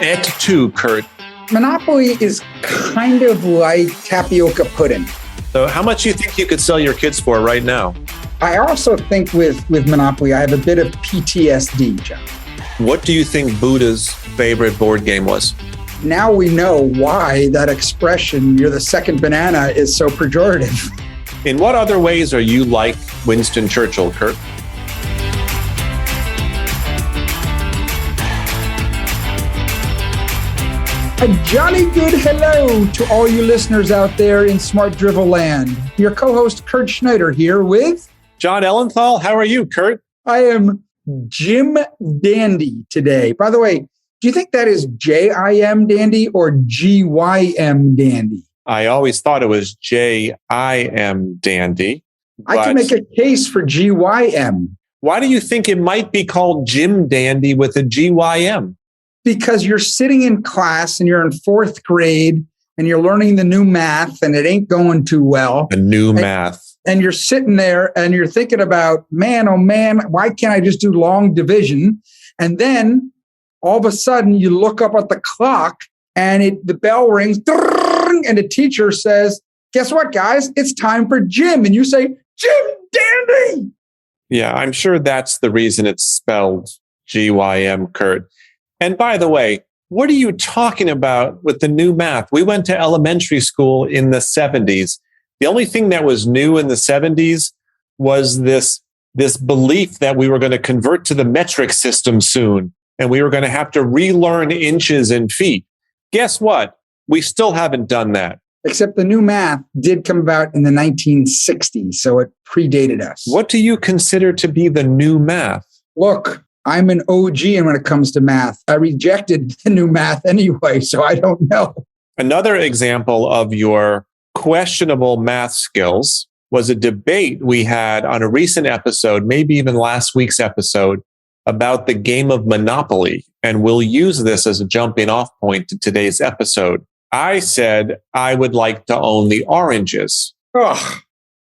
Et tu, Kurt. Monopoly is kind of like tapioca pudding. So how much do you think you could sell your kids for right now? I also think with Monopoly, I have a bit of PTSD, John. What do you think Buddha's favorite board game was? Now we know why that expression, "you're the second banana," is so pejorative. In what other ways are you like Winston Churchill, Kurt? A jolly good hello to all you listeners out there in Smart Drivel land. Your co-host Kurt Schneider here with John Ellenthal. How are you, Kurt? I am Jim Dandy today. By the way, do you think that is J-I-M Dandy or G-Y-M Dandy? I always thought it was J-I-M Dandy. I can make a case for G-Y-M. Why do you think it might be called Jim Dandy with a G-Y-M? Because you're sitting in class and you're in fourth grade and you're learning the new math and it ain't going too well. The new math. And you're sitting there and you're thinking about, man, oh man, why can't I just do long division? And then all of a sudden you look up at the clock and the bell rings and the teacher says, guess what, guys? It's time for gym. And you say, Jim Dandy. Yeah, I'm sure that's the reason it's spelled G-Y-M, Kurt. And by the way, what are you talking about with the new math? We went to elementary school in the 70s. The only thing that was new in the 70s was this belief that we were going to convert to the metric system soon, and we were going to have to relearn inches and feet. Guess what? We still haven't done that. Except the new math did come about in the 1960s, so it predated us. What do you consider to be the new math? Look, I'm an OG when it comes to math. I rejected the new math anyway, so I don't know. Another example of your questionable math skills was a debate we had on a recent episode, maybe even last week's episode, about the game of Monopoly. And we'll use this as a jumping off point to today's episode. I said I would like to own the oranges. Ugh,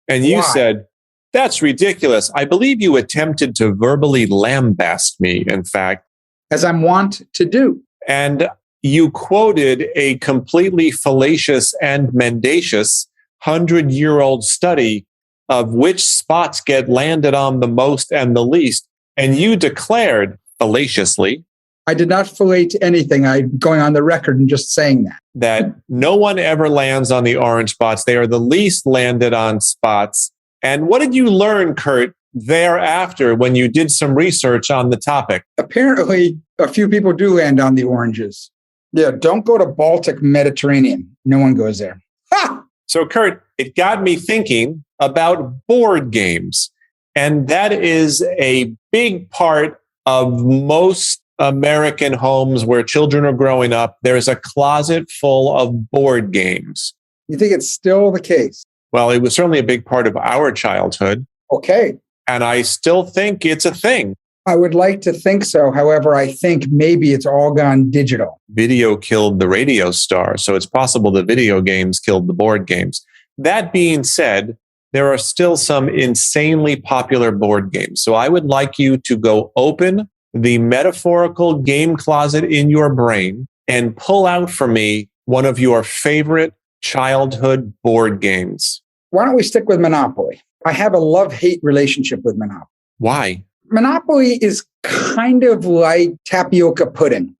and you why? said, that's ridiculous. I believe you attempted to verbally lambast me, in fact. As I'm wont to do. And you quoted a completely fallacious and mendacious 100-year-old study of which spots get landed on the most and the least. And you declared fallaciously, I did not fallate anything. I'm going on the record and just saying that no one ever lands on the orange spots. They are the least landed on spots. And what did you learn, Kurt, thereafter when you did some research on the topic? Apparently, a few people do land on the oranges. Yeah, don't go to Baltic Mediterranean. No one goes there. Ha! So, Kurt, it got me thinking about board games. And that is a big part of most American homes where children are growing up. There's a closet full of board games. You think it's still the case? Well, it was certainly a big part of our childhood. Okay. And I still think it's a thing. I would like to think so. However, I think maybe it's all gone digital. Video killed the radio star, so it's possible the video games killed the board games. That being said, there are still some insanely popular board games. So I would like you to go open the metaphorical game closet in your brain and pull out for me one of your favorite childhood board games. Why don't we stick with Monopoly? I have a love-hate relationship with Monopoly. Why? Monopoly is kind of like tapioca pudding.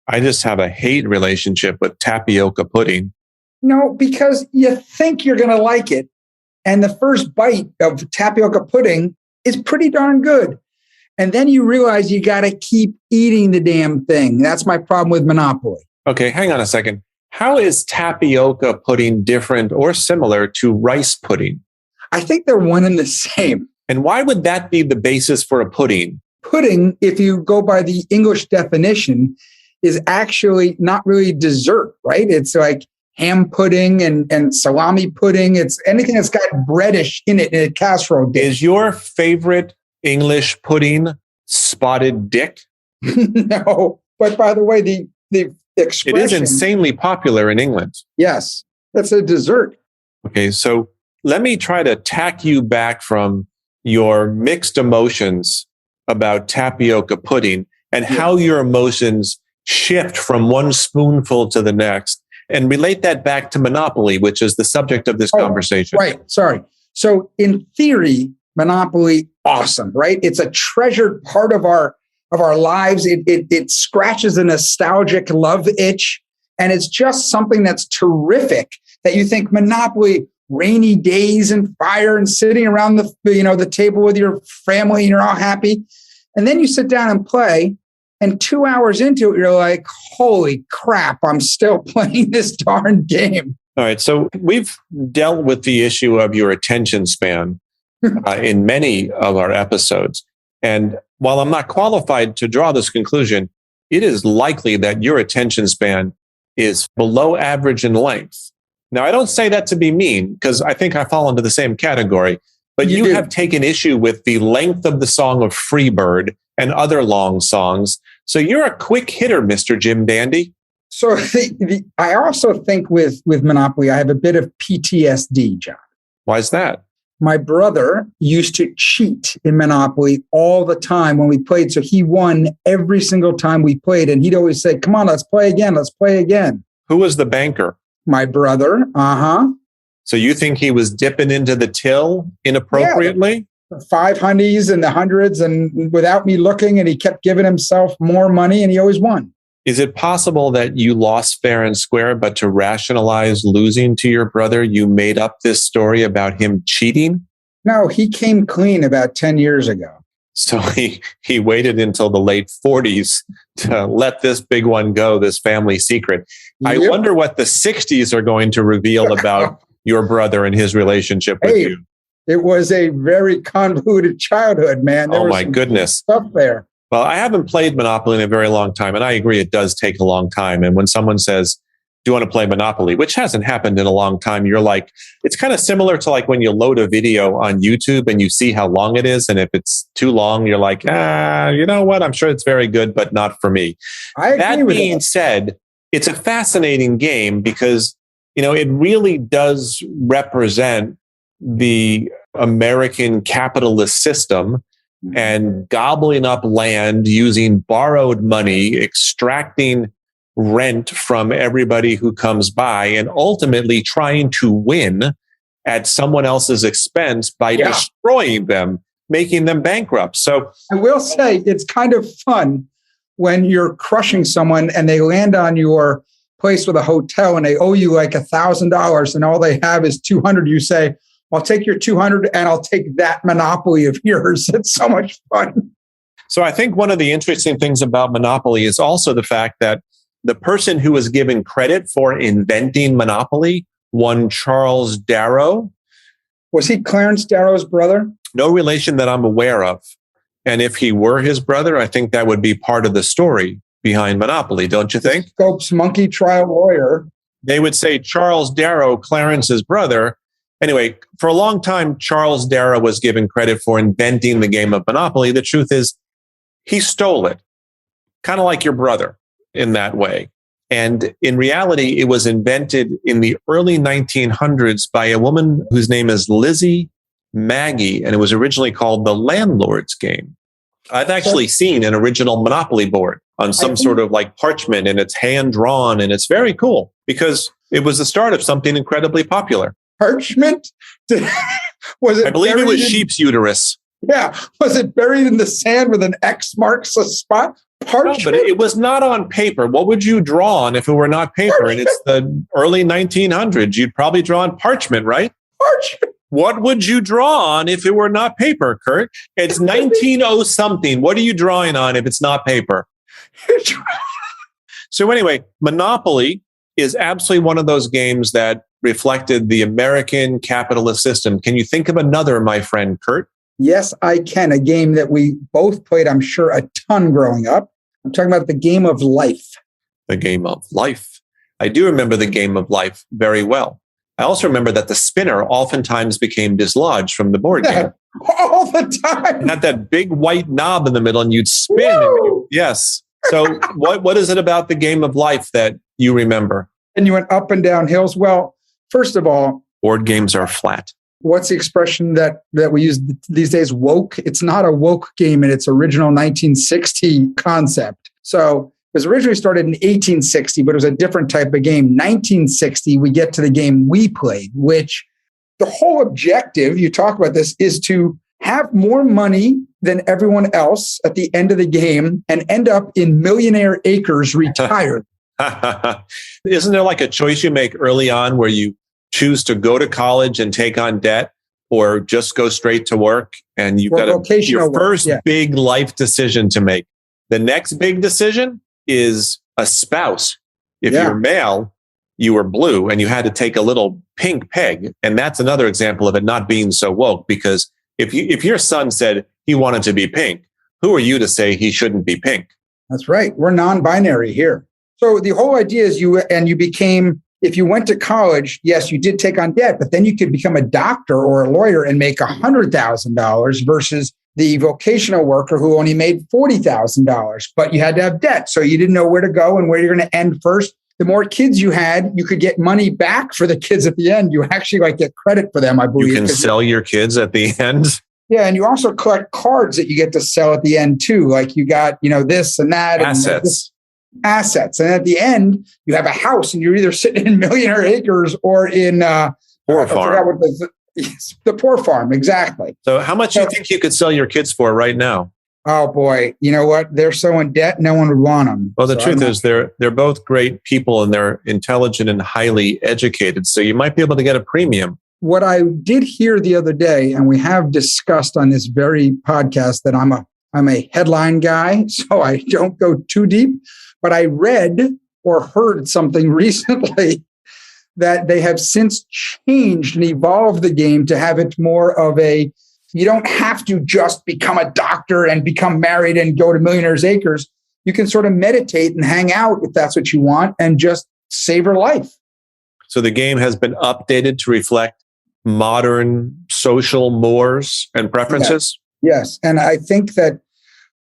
I just have a hate relationship with tapioca pudding. No, because you think you're going to like it. And the first bite of tapioca pudding is pretty darn good. And then you realize you got to keep eating the damn thing. That's my problem with Monopoly. Okay, hang on a second. How is tapioca pudding different or similar to rice pudding? I think they're one and the same. And why would that be the basis for a pudding? Pudding, if you go by the English definition, is actually not really dessert, right? It's like ham pudding and salami pudding. It's anything that's got breadish in it in a casserole dish. Is your favorite English pudding spotted dick? No. But by the way, the expression... It is insanely popular in England. Yes. That's a dessert. Okay, so let me try to tack you back from your mixed emotions about tapioca pudding and how your emotions shift from one spoonful to the next and relate that back to Monopoly, which is the subject of this conversation. Right. Sorry. So in theory, Monopoly, awesome, right? It's a treasured part of our lives. It scratches a nostalgic love itch. And it's just something that's terrific that you think Monopoly, rainy days and fire and sitting around the table with your family and you're all happy. And then you sit down and play. And 2 hours into it, you're like, holy crap, I'm still playing this darn game. All right. So we've dealt with the issue of your attention span in many of our episodes. And while I'm not qualified to draw this conclusion, it is likely that your attention span is below average in length. Now, I don't say that to be mean, because I think I fall into the same category, but you have taken issue with the length of the song of Freebird and other long songs. So you're a quick hitter, Mr. Jim Dandy. So I also think with Monopoly, I have a bit of PTSD, John. Why is that? My brother used to cheat in Monopoly all the time when we played. So he won every single time we played. And he'd always say, come on, let's play again. Let's play again. Who was the banker? My brother. Uh-huh. So you think he was dipping into the till inappropriately? Yeah, 5 honeys and the hundreds and without me looking. And he kept giving himself more money and he always won. Is it possible that you lost fair and square, but to rationalize losing to your brother, you made up this story about him cheating? No, he came clean about 10 years ago. So he waited until the late 40s to let this big one go, this family secret. Yep. I wonder what the 60s are going to reveal about your brother and his relationship with you. It was a very convoluted childhood, man. Oh, my goodness. Stuff there. Well, I haven't played Monopoly in a very long time, and I agree it does take a long time. And when someone says, do you want to play Monopoly, which hasn't happened in a long time, you're like, it's kind of similar to like when you load a video on YouTube and you see how long it is. And if it's too long, you're like, you know what? I'm sure it's very good, but not for me. That being said, it's a fascinating game because, it really does represent the American capitalist system and gobbling up land using borrowed money, extracting rent from everybody who comes by, and ultimately trying to win at someone else's expense by destroying them, making them bankrupt. So I will say it's kind of fun when you're crushing someone and they land on your place with a hotel and they owe you like $1,000 and all they have is 200. You say, I'll take your 200 and I'll take that Monopoly of yours. It's so much fun. So I think one of the interesting things about Monopoly is also the fact that the person who was given credit for inventing Monopoly, one Charles Darrow. Was he Clarence Darrow's brother? No relation that I'm aware of. And if he were his brother, I think that would be part of the story behind Monopoly, don't you think? Scope's monkey trial lawyer. They would say Charles Darrow, Clarence's brother. Anyway, for a long time, Charles Darrow was given credit for inventing the game of Monopoly. The truth is, he stole it, kind of like your brother in that way. And in reality, it was invented in the early 1900s by a woman whose name is Lizzie Maggie, and it was originally called the Landlord's Game. I've actually seen an original Monopoly board on some sort of like parchment, and it's hand-drawn, and it's very cool because it was the start of something incredibly popular. Parchment? Was it? I believe it was sheep's uterus. Yeah. Was it buried in the sand with an X marks a spot? Parchment? No, but it was not on paper. What would you draw on if it were not paper? Parchment. And it's the early 1900s. You'd probably draw on parchment, right? Parchment. What would you draw on if it were not paper, Kurt? It's 1900-something. What are you drawing on if it's not paper? So anyway, Monopoly is absolutely one of those games that reflected the American capitalist system. Can you think of another, my friend Kurt? Yes, I can. A game that we both played, I'm sure, a ton growing up. I'm talking about the game of life. The game of life. I do remember the game of life very well. I also remember that the spinner oftentimes became dislodged from the board game. All the time. It had that big white knob in the middle and you'd spin. Yes. So what is it about the game of life that you remember? And you went up and down hills. Well, first of all, board games are flat. What's the expression that we use these days? Woke. It's not a woke game in its original 1960 concept. So was originally started in 1860, but it was a different type of game. 1960, we get to the game we played, which the whole objective, you talk about this, is to have more money than everyone else at the end of the game and end up in millionaire acres retired. Isn't there like a choice you make early on where you choose to go to college and take on debt or just go straight to work? And you've got your first big life decision to make. The next big decision is a spouse. If you're male, you were blue and you had to take a little pink peg. And that's another example of it not being so woke, because if your son said he wanted to be pink, who are you to say he shouldn't be pink? That's right. We're non-binary here. So the whole idea is you became, if you went to college, yes, you did take on debt, but then you could become a doctor or a lawyer and make $100,000 versus the vocational worker who only made $40,000, but you had to have debt. So you didn't know where to go and where you're going to end first. The more kids you had, you could get money back for the kids at the end. You actually get credit for them, I believe. You can sell your kids at the end. Yeah, and you also collect cards that you get to sell at the end too. Like you got, this and that. Assets. Assets. And at the end, you have a house and you're either sitting in millionaire acres or in poor farm. The poor farm, exactly. So how much do you think you could sell your kids for right now? Oh boy, you know what? They're so in debt, no one would want them. Well, the truth is they're both great people and they're intelligent and highly educated. So you might be able to get a premium. What I did hear the other day, and we have discussed on this very podcast, that I'm a headline guy, so I don't go too deep. But I read or heard something recently that they have since changed and evolved the game to have it more of a, you don't have to just become a doctor and become married and go to Millionaire's Acres. You can sort of meditate and hang out if that's what you want and just savor life. So the game has been updated to reflect modern social mores and preferences? Yes. And I think that,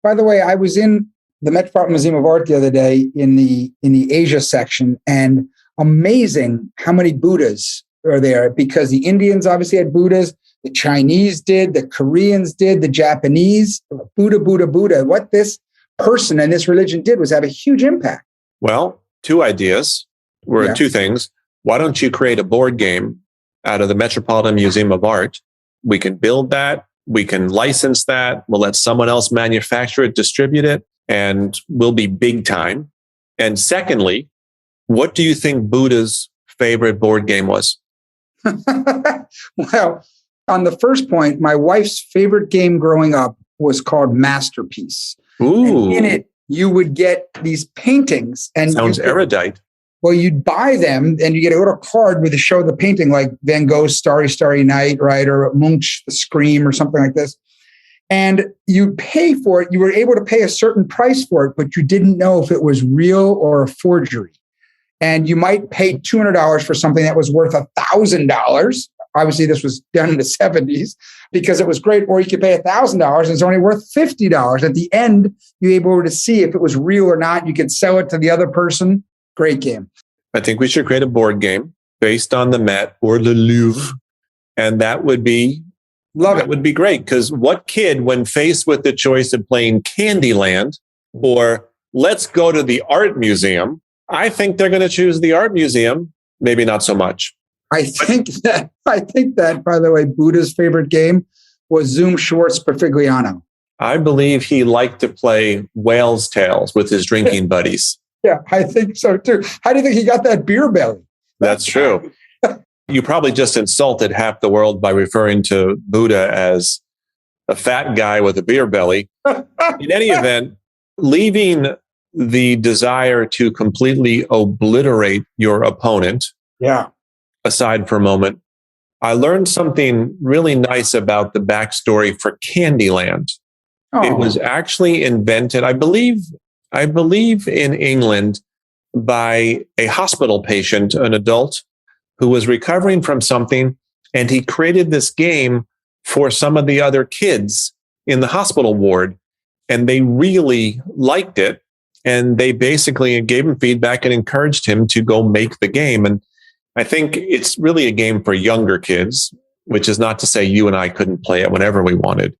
by the way, I was in the Metropolitan Museum of Art the other day in the Asia section, and amazing how many Buddhas are there, because the Indians obviously had Buddhas. The Chinese did, the Koreans did, the Japanese, Buddha, Buddha, Buddha. What this person and this religion did was have a huge impact. Well, two ideas were two things. Why don't you create a board game out of the Metropolitan Museum of Art? We can build that. We can license that. We'll let someone else manufacture it, distribute it, and we'll be big time. And secondly, what do you think Buddha's favorite board game was? Well, on the first point, my wife's favorite game growing up was called Masterpiece. Ooh. And in it, you would get these paintings. And sounds erudite. Well, you'd buy them and you get a little card with a show of the painting, like Van Gogh's Starry, Starry Night, right? Or Munch, The Scream, or something like this. And you pay for it. You were able to pay a certain price for it, but you didn't know if it was real or a forgery. And you might pay $200 for something that was worth $1,000. Obviously, this was done in the 70s because it was great. Or you could pay $1,000 and it's only worth $50. At the end, you're able to see if it was real or not. You could sell it to the other person. Great game. I think we should create a board game based on the Met or the Louvre. And that would be would be great, because what kid, when faced with the choice of playing Candyland or let's go to the art museum, I think they're going to choose the art museum. Maybe not so much. I think that, by the way, Buddha's favorite game was Zoom Schwartz Perfegliano. I believe he liked to play whale's tails with his drinking buddies. Yeah, I think so too. How do you think he got that beer belly? That's true. You probably just insulted half the world by referring to Buddha as a fat guy with a beer belly. In any event, leaving the desire to completely obliterate your opponent aside for a moment, I learned something really nice about the backstory for Candyland. Oh. It was actually invented, I believe in England, by a hospital patient, an adult who was recovering from something, and he created this game for some of the other kids in the hospital ward, and they really liked it, and they basically gave him feedback and encouraged him to go make the game. And I think it's really a game for younger kids, which is not to say you and I couldn't play it whenever we wanted,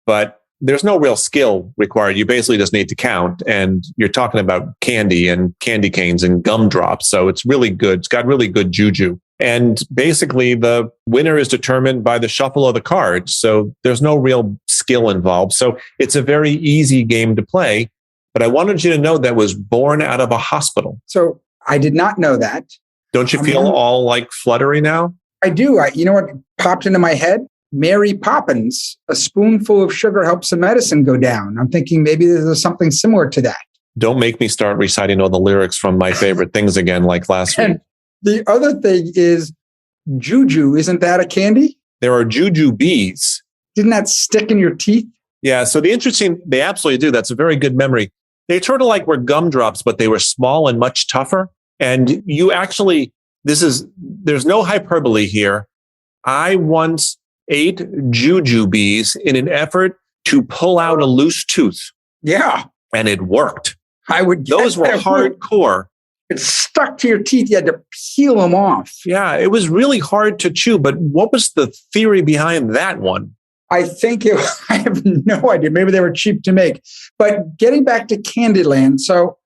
but there's no real skill required. You basically just need to count, and you're talking about candy and candy canes and gumdrops. So it's really good. It's got really good juju. And basically the winner is determined by the shuffle of the cards. So there's no real skill involved. So it's a very easy game to play. But I wanted you to know that was born out of a hospital. So I did not know that. Don't you feel all like fluttery now? I do. You know what popped into my head? Mary Poppins, a spoonful of sugar helps the medicine go down. I'm thinking maybe there's something similar to that. Don't make me start reciting all the lyrics from my favorite things again, like last week. The other thing is juju. Isn't that a candy? There are juju bees. Didn't that stick in your teeth? Yeah. So they absolutely do. That's a very good memory. They sort of like were gumdrops, but they were small and much tougher. And you actually, there's no hyperbole here. I once ate juju bees in an effort to pull out a loose tooth. Yeah. And it worked. Those were hardcore. It stuck to your teeth. You had to peel them off. Yeah, it was really hard to chew. But what was the theory behind that one? I have no idea. Maybe they were cheap to make. But getting back to Candyland, so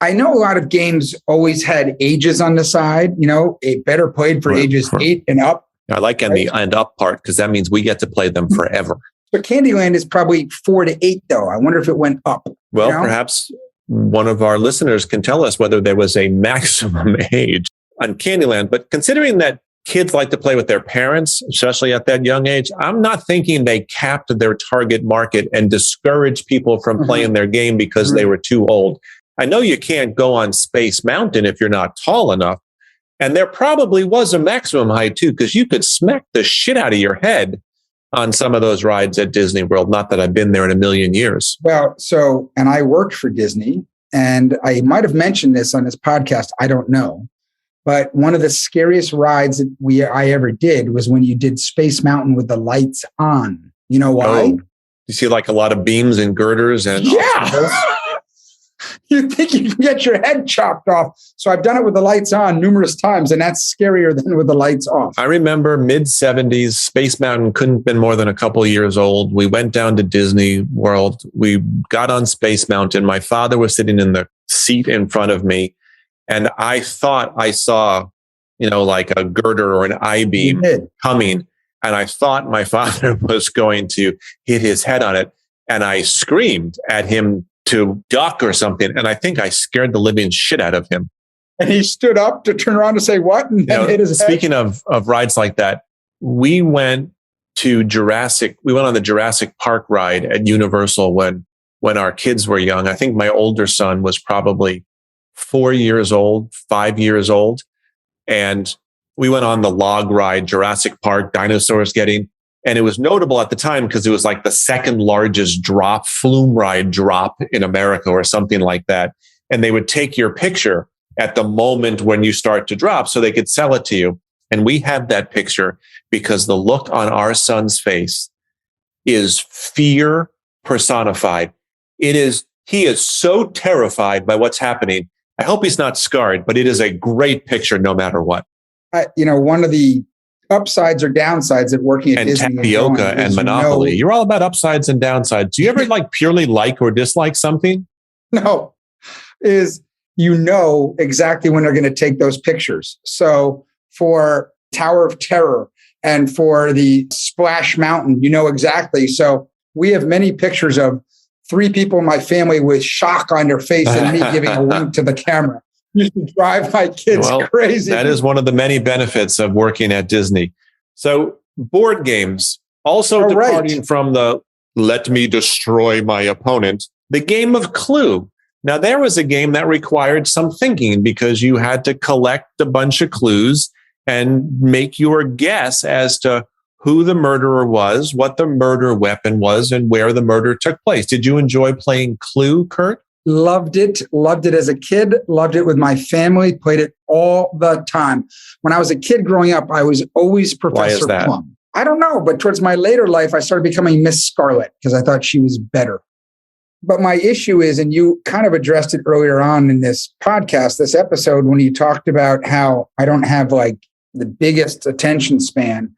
I know a lot of games always had ages on the side, better played for ages 8 and up. I like the and up part because that means we get to play them forever. But Candyland is probably 4 to 8, though. I wonder if it went up. Well, perhaps one of our listeners can tell us whether there was a maximum age on Candyland. But considering that kids like to play with their parents, especially at that young age, I'm not thinking they capped their target market and discouraged people from playing their game because they were too old. I know you can't go on Space Mountain if you're not tall enough. And there probably was a maximum height too, because you could smack the shit out of your head on some of those rides at Disney World. Not that I've been there in a million years. Well, and I worked for Disney, and I might have mentioned this on this podcast. I don't know. But one of the scariest rides that I ever did was when you did Space Mountain with the lights on. You know why? Oh, you see like a lot of beams and girders and You think you can get your head chopped off. So I've done it with the lights on numerous times, and that's scarier than with the lights off. I remember mid-70s, Space Mountain couldn't have been more than a couple of years old. We went down to Disney World. We got on Space Mountain. My father was sitting in the seat in front of me, and I thought I saw, like a girder or an I-beam coming, and I thought my father was going to hit his head on it, and I screamed at him to duck or something. And I think I scared the living shit out of him. And he stood up to turn around to say what? And then hit his head. Speaking of rides like that, we went to Jurassic. We went on the Jurassic Park ride at Universal when our kids were young. I think my older son was probably 4 years old, 5 years old. And we went on the log ride, Jurassic Park, dinosaurs getting. And it was notable at the time because it was like the second largest flume ride drop in America or something like that. And they would take your picture at the moment when you start to drop so they could sell it to you. And we have that picture because the look on our son's face is fear personified. He is so terrified by what's happening. I hope he's not scarred, but it is a great picture no matter what. One of the upsides or downsides at working at Disney. Tapioca and Monopoly. You're all about upsides and downsides. Do you ever purely like or dislike something? No. Exactly when they're going to take those pictures. So for Tower of Terror and for the Splash Mountain, exactly. So we have many pictures of 3 people in my family with shock on their face and me giving a wink to the camera. Used to drive my kids crazy. That is one of the many benefits of working at Disney. So board games, also departing from the let me destroy my opponent, the game of Clue. Now, there was a game that required some thinking because you had to collect a bunch of clues and make your guess as to who the murderer was, what the murder weapon was, and where the murder took place. Did you enjoy playing Clue, Kurt? Loved it as a kid, loved it with my family, played it all the time. When I was a kid growing up, I was always Professor Plum. I don't know, but towards my later life, I started becoming Miss Scarlet because I thought she was better. But my issue is, and you kind of addressed it earlier on in this podcast, this episode, when you talked about how I don't have the biggest attention span.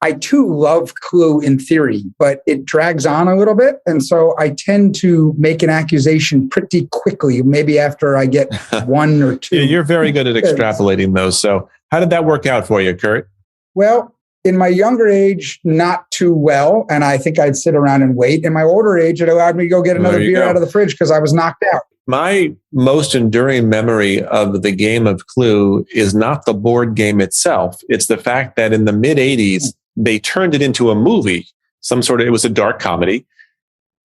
I too love Clue in theory, but it drags on a little bit. And so I tend to make an accusation pretty quickly, maybe after I get one or two. Yeah, you're very good at extrapolating those. So how did that work out for you, Kurt? Well, in my younger age, not too well. And I think I'd sit around and wait. In my older age, it allowed me to go get another beer out of the fridge because I was knocked out. My most enduring memory of the game of Clue is not the board game itself. It's the fact that in the mid 80s, they turned it into a movie, it was a dark comedy.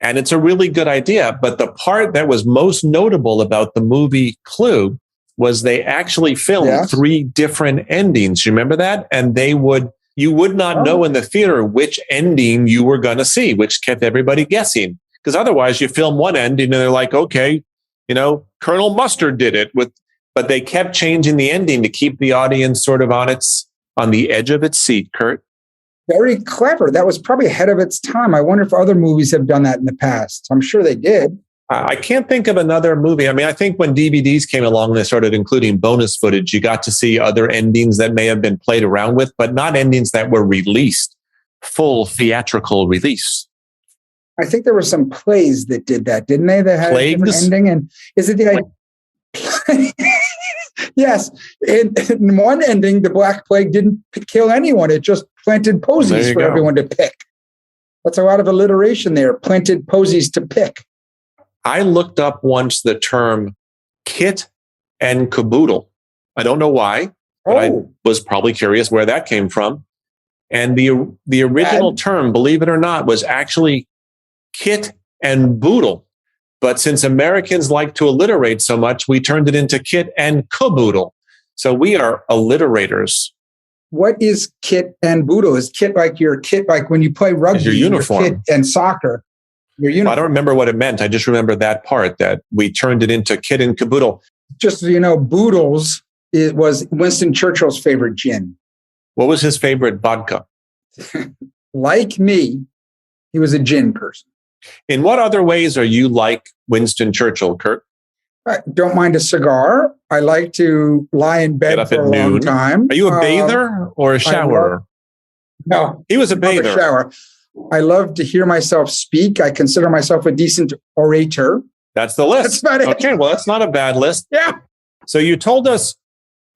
And it's a really good idea. But the part that was most notable about the movie Clue was they actually filmed 3 different endings. You remember that? And you would not know in the theater which ending you were going to see, which kept everybody guessing. Because otherwise you film one ending and they're like, okay, Colonel Mustard did it but they kept changing the ending to keep the audience sort of on the edge of its seat, Kurt. Very clever. That was probably ahead of its time. I wonder if other movies have done that in the past. I'm sure they did. I can't think of another movie. I mean, I think when DVDs came along, they started including bonus footage. You got to see other endings that may have been played around with, but not endings that were released, full theatrical release. I think there were some plays that did that, didn't they? That had a different ending. And is it Yes. In one ending, the Black Plague didn't kill anyone. It just planted posies for everyone to pick. That's a lot of alliteration there. Planted posies to pick. I looked up once the term kit and caboodle. I don't know why, but I was probably curious where that came from. And the original term, believe it or not, was actually kit and boodle. But since Americans like to alliterate so much, we turned it into kit and caboodle. So we are alliterators. What is kit and boodle? Is kit like your kit, like when you play rugby, your uniform, your kit and soccer? Your uniform. I don't remember what it meant. I just remember that part, that we turned it into kit and caboodle. Just so you know, Boodles, it was Winston Churchill's favorite gin. What was his favorite vodka? Like me, he was a gin person. In what other ways are you like Winston Churchill, Kurt? I don't mind a cigar. I like to lie in bed for a long time. Are you a bather or a showerer? No. He was a bather. A shower. I love to hear myself speak. I consider myself a decent orator. That's the list. That's about it. Okay, well, that's not a bad list. Yeah. So you told us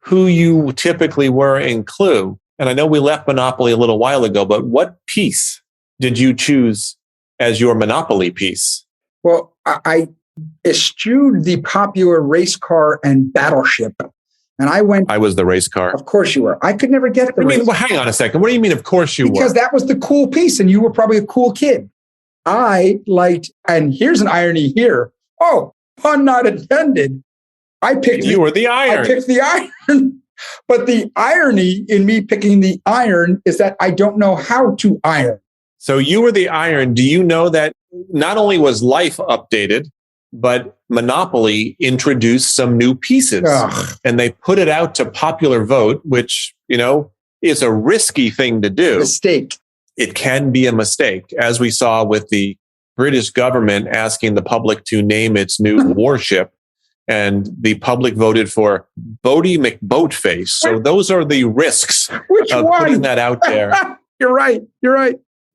who you typically were in Clue. And I know we left Monopoly a little while ago, but what piece did you choose as your Monopoly piece? Well, I eschewed the popular race car and battleship. And I was the race car. Of course you were. I could never get the race car. Hang on a second. What do you mean, of course you were? Because that was the cool piece, and you were probably a cool kid. I liked, and here's an irony here. Oh, pun not intended. You were the iron. I picked the iron. But the irony in me picking the iron is that I don't know how to iron. So you were the iron. Do you know that not only was life updated, but Monopoly introduced some new pieces? And they put it out to popular vote, which, is a risky thing to do. Mistake. It can be a mistake, as we saw with the British government asking the public to name its new warship. And the public voted for Bodie McBoatface. So those are the risks of putting that out there. You're right.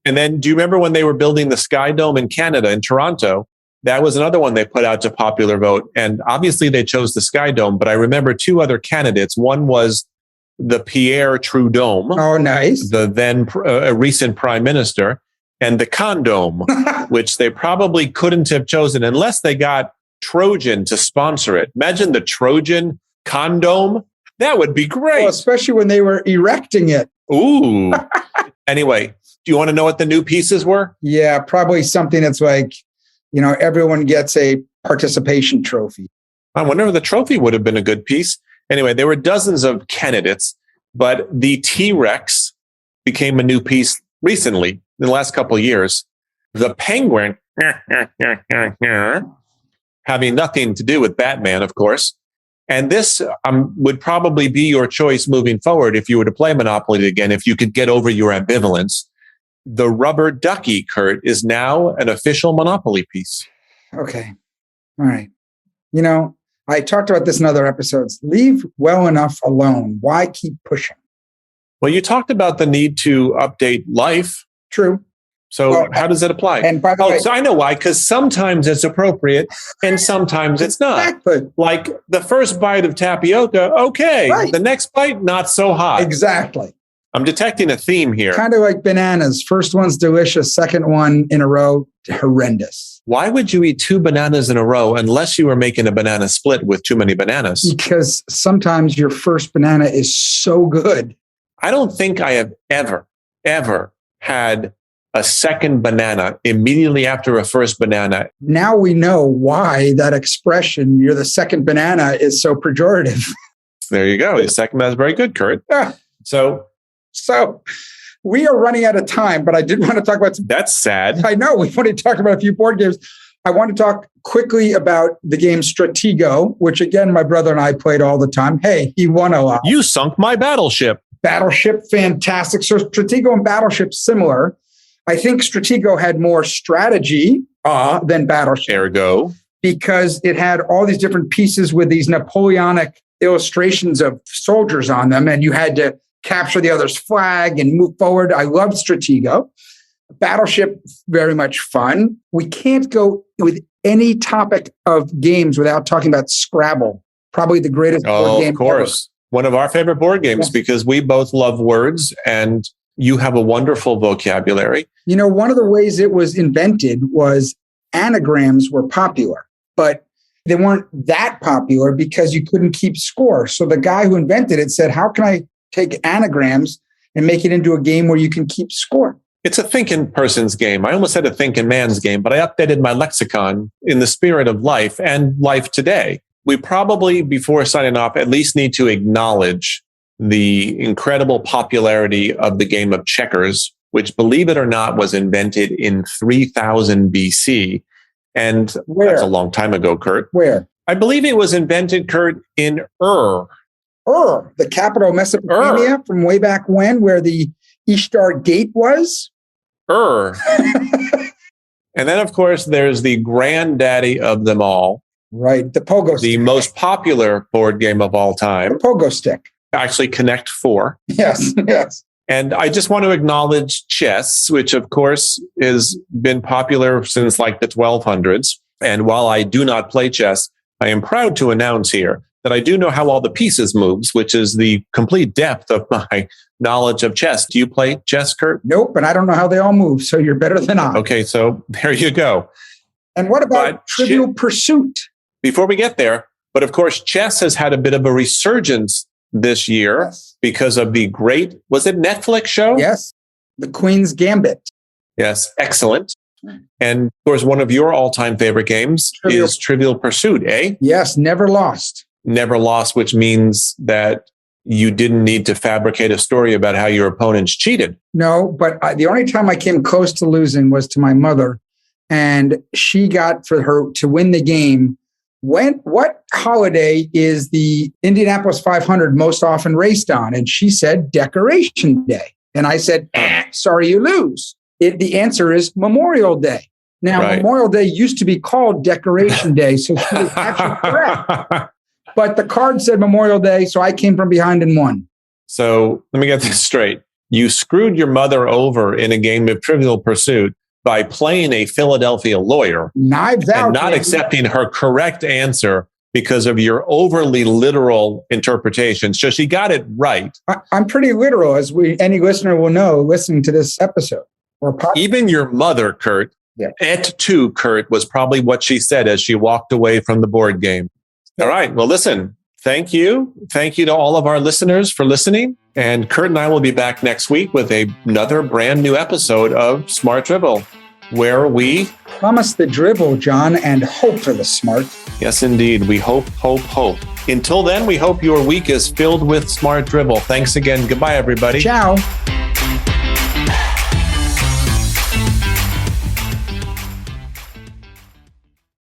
And then do you remember when they were building the Sky Dome in Canada, in Toronto? That was another one they put out to popular vote. And obviously they chose the Sky Dome, but I remember 2 other candidates. One was the Pierre Trudeau. Oh, nice. The then recent prime minister, and the Condome, which they probably couldn't have chosen unless they got Trojan to sponsor it. Imagine the Trojan Condome. That would be great. Well, especially when they were erecting it. Ooh. Anyway, do you want to know what the new pieces were? Yeah, probably something that's like, everyone gets a participation trophy. I wonder if the trophy would have been a good piece. Anyway, there were dozens of candidates, but the T-Rex became a new piece recently, in the last couple of years. The penguin, having nothing to do with Batman, of course. And this would probably be your choice moving forward if you were to play Monopoly again, if you could get over your ambivalence. The rubber ducky, Kurt, is now an official Monopoly piece. Okay. All right. I talked about this in other episodes. Leave well enough alone. Why keep pushing? Well, you talked about the need to update life. True. So Well, how does it apply? And by the way, so I know why, because sometimes it's appropriate and sometimes it's not. exactly. Like the first bite of tapioca, okay. Right. The next bite, not so hot. Exactly. I'm detecting a theme here. Kind of like bananas. First one's delicious. Second one in a row, horrendous. Why would you eat 2 bananas in a row unless you were making a banana split with too many bananas? Because sometimes your first banana is so good. I don't think I have ever had a second banana immediately after a first banana. Now we know why that expression, you're the second banana, is so pejorative. There you go. The second banana is very good, Kurt. So we are running out of time, but I did want to talk about that's sad. I know. We've already talked about a few board games. I want to talk quickly about the game Stratego, which again, my brother and I played all the time. Hey, he won a lot. You sunk my battleship. Battleship, fantastic. So Stratego and Battleship, similar. I think Stratego had more strategy than Battleship. Ergo. Because it had all these different pieces with these Napoleonic illustrations of soldiers on them, and you had to capture the other's flag and move forward. I loved Stratego. Battleship, very much fun. We can't go with any topic of games without talking about Scrabble, probably the greatest board game of course. Ever. One of our favorite board games because we both love words and you have a wonderful vocabulary. You know, one of the ways it was invented was anagrams were popular, but they weren't that popular because you couldn't keep score. So the guy who invented it said, how can I take anagrams and make it into a game where you can keep score? It's a thinking person's game. I almost said a thinking man's game, but I updated my lexicon in the spirit of life and life today. We probably, before signing off, at least need to acknowledge the incredible popularity of the game of checkers, which, believe it or not, was invented in 3000 BC. And that's a long time ago, Kurt. Where? I believe it was invented, Kurt, in the capital of Mesopotamia from way back when, where the Ishtar Gate was. And then, of course, there's the granddaddy of them all. Right, the pogo stick. The most popular board game of all time. The pogo stick. Actually, Connect 4. Yes. And I just want to acknowledge chess, which, of course, has been popular since like the 1200s. And while I do not play chess, I am proud to announce here that I do know how all the pieces moves, which is the complete depth of my knowledge of chess. Do you play chess, Kurt? Nope, and I don't know how they all move, so you're better than I. Okay, so there you go. And what about Trivial Pursuit? Before we get there, but of course, chess has had a bit of a resurgence this year because of the great, was it Netflix show? Yes, The Queen's Gambit. Yes, excellent. And of course, one of your all-time favorite games is Trivial Pursuit, eh? Yes, never lost. Never lost, which means that you didn't need to fabricate a story about how your opponents cheated. No, but the only time I came close to losing was to my mother. And she got for her to win the game. What holiday is the Indianapolis 500 most often raced on? And she said Decoration Day. And I said, sorry, you lose. The answer is Memorial Day. Now, Memorial Day used to be called Decoration Day. So she was actually correct. But the card said Memorial Day, so I came from behind and won. So let me get this straight. You screwed your mother over in a game of Trivial Pursuit by playing a Philadelphia lawyer. Knives out. And not accepting her correct answer because of your overly literal interpretation. So she got it right. I'm pretty literal, as any listener will know listening to this episode. Even your mother, Kurt, et tu, Kurt, was probably what she said as she walked away from the board game. All right. Well, listen, thank you. Thank you to all of our listeners for listening. And Kurt and I will be back next week with another brand new episode of Smart Drivel, where we promise the drivel, John, and hope for the smart. Yes, indeed. We hope. Until then, we hope your week is filled with Smart Drivel. Thanks again. Goodbye, everybody. Ciao.